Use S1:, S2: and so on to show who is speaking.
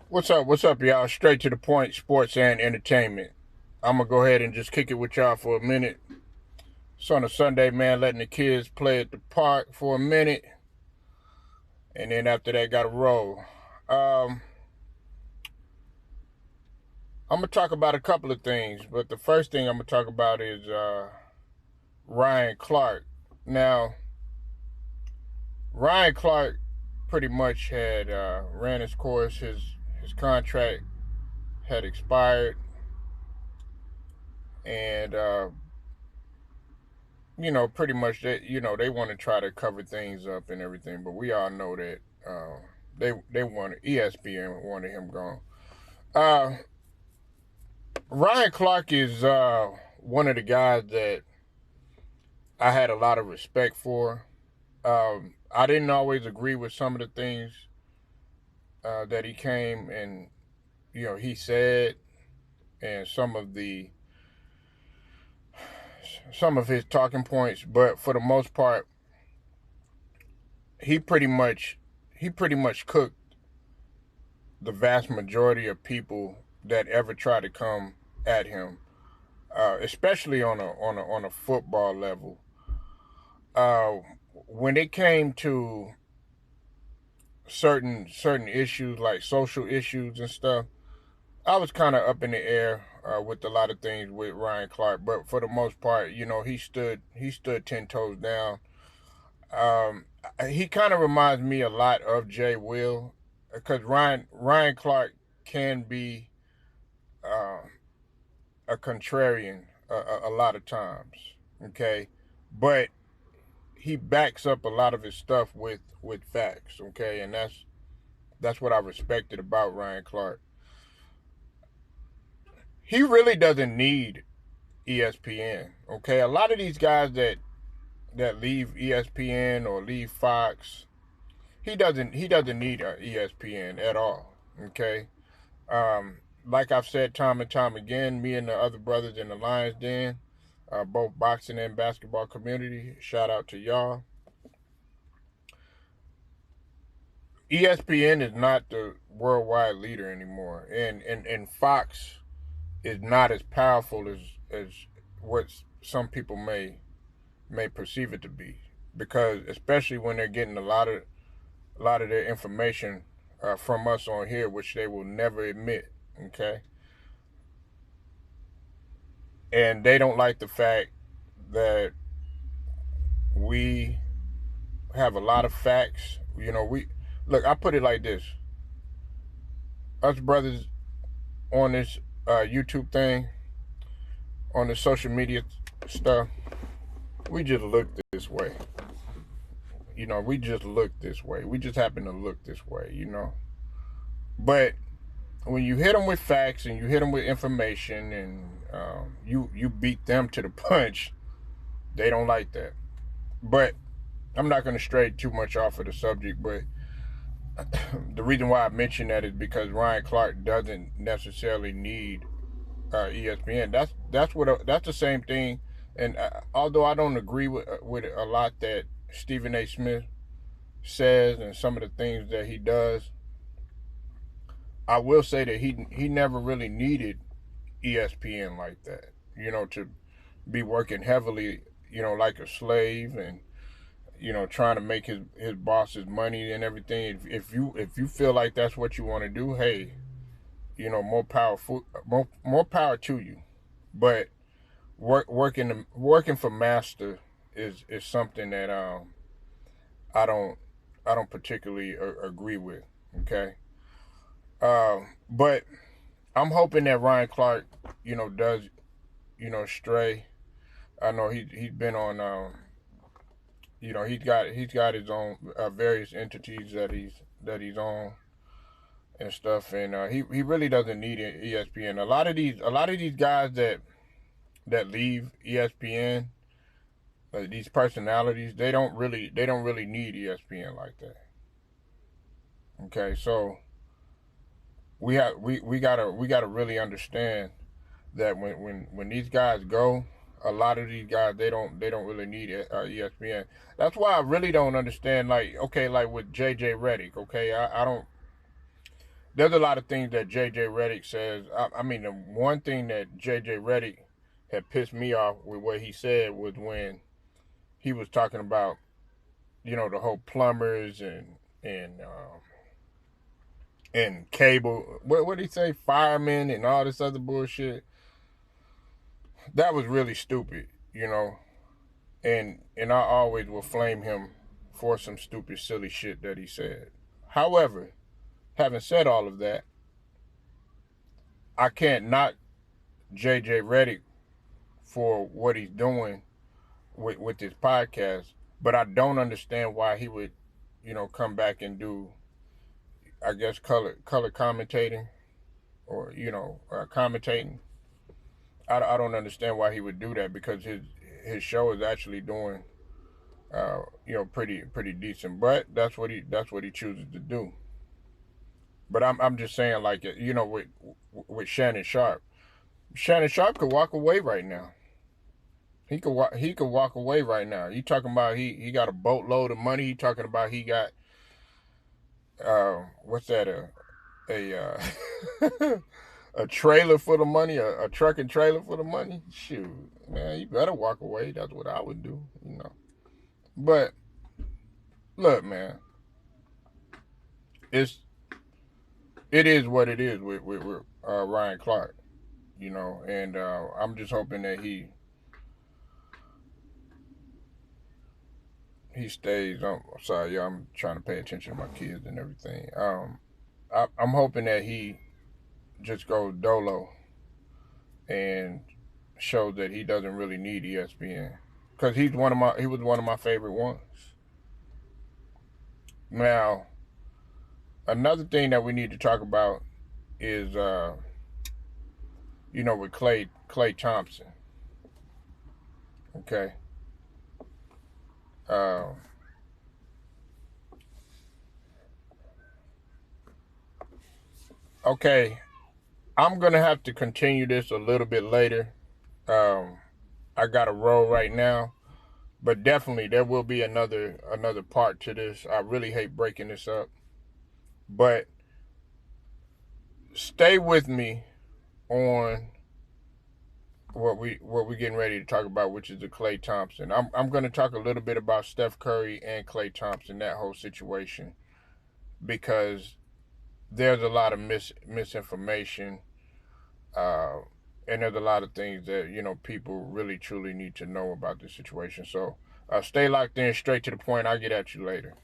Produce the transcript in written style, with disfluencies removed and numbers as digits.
S1: What's up? What's up, y'all? Straight to the point, sports and entertainment. I'm gonna go ahead and just kick it with y'all for a minute. It's on a Sunday, man, letting the kids play at the park for a minute, and then after that, got to roll. Um, I'm gonna talk about a couple of things, but the first thing I'm gonna talk about is Ryan Clarke. Now, Ryan Clarke pretty much had ran his course. His contract had expired, and pretty much they want to try to cover things up and everything, but we all know that they wanted ESPN wanted him gone. Uh, Ryan Clarke is one of the guys that I had a lot of respect for. I didn't always agree with some of the things that he came and he said, and some of his talking points, but for the most part, he pretty much cooked the vast majority of people that ever try to come at him, especially on a football level. Uh, when it came to certain issues like social issues and stuff, I was kind of up in the air with a lot of things with Ryan Clarke, but for the most part, he stood 10 toes down. Um, he kind of reminds me a lot of Jay Will, because Ryan Clarke can be uh, a contrarian a lot of times. Okay, but he backs up a lot of his stuff with facts. Okay, and that's what I respected about Ryan Clarke. He really doesn't need ESPN. Okay, a lot of these guys that leave ESPN or leave Fox, he doesn't need ESPN at all. Okay, like I've said time and time again, me and the other brothers in the Lions Den, both boxing and basketball community, shout out to y'all. ESPN is not the worldwide leader anymore, and Fox is not as powerful as what some people may perceive it to be, because especially when they're getting a lot of their information from us on here, which they will never admit. Okay, and they don't like the fact that we have a lot of facts. We look. I put it like this: us brothers on this YouTube thing, on the social media stuff, we just look this way. We just look this way. We just happen to look this way. But when you hit them with facts and you hit them with information, and you beat them to the punch, they don't like that. But I'm not going to stray too much off of the subject, but the reason why I mention that is because Ryan Clarke doesn't necessarily need ESPN. That's the same thing. And although I don't agree with a lot that Stephen A. Smith says and some of the things that he does, I will say that he never really needed ESPN like that. To be working heavily, like a slave, and trying to make his boss's money and everything. If you feel like that's what you want to do, hey, more power to you. But working for master is something that I don't I don't particularly agree with. Okay, but I'm hoping that Ryan Clarke, does stray. I know he's been on. He's got his own various entities that he's on and stuff, and he really doesn't need ESPN. A lot of these guys that leave ESPN, these personalities, they don't really need ESPN like that. Okay, so we gotta really understand that when these guys go, a lot of these guys they don't really need ESPN. That's why I really don't understand. Like, okay, like with JJ Redick. Okay, I don't. there's a lot of things that J.J. Redick says. I mean, the one thing that J.J. Redick had pissed me off with what he said was when he was talking about, the whole plumbers and cable. What did he say? Firemen and all this other bullshit. That was really stupid, And I always will flame him for some stupid, silly shit that he said. However, having said all of that, I can't knock J.J. Redick for what he's doing with this podcast, but I don't understand why he would, come back and do, I guess, color commentating or, commentating. I don't understand why he would do that, because his show is actually doing, pretty decent. But that's what he chooses to do. But I'm just saying, like, with Shannon Sharpe could walk away right now. He could walk away right now. You talking about he got a boatload of money. He talking about he got what's that, a trailer for the money, a truck and trailer for the money. Shoot, man, you better walk away. That's what I would do, But look, man, it is what it is with Ryan Clarke, and I'm just hoping that he stays. I'm sorry, y'all, I'm trying to pay attention to my kids and everything. I'm hoping that he just goes dolo and shows that he doesn't really need ESPN, because he was one of my favorite ones. Now, another thing that we need to talk about is with Klay Thompson. Okay. Okay, I'm gonna have to continue this a little bit later. I got a roll right now, but definitely there will be another part to this. I really hate breaking this up, but stay with me on what we're getting ready to talk about, which is the Klay Thompson. I'm going to talk a little bit about Steph Curry and Klay Thompson, that whole situation, because there's a lot of misinformation, and there's a lot of things that people really truly need to know about this situation. So stay locked in, straight to the point. I'll get at you later.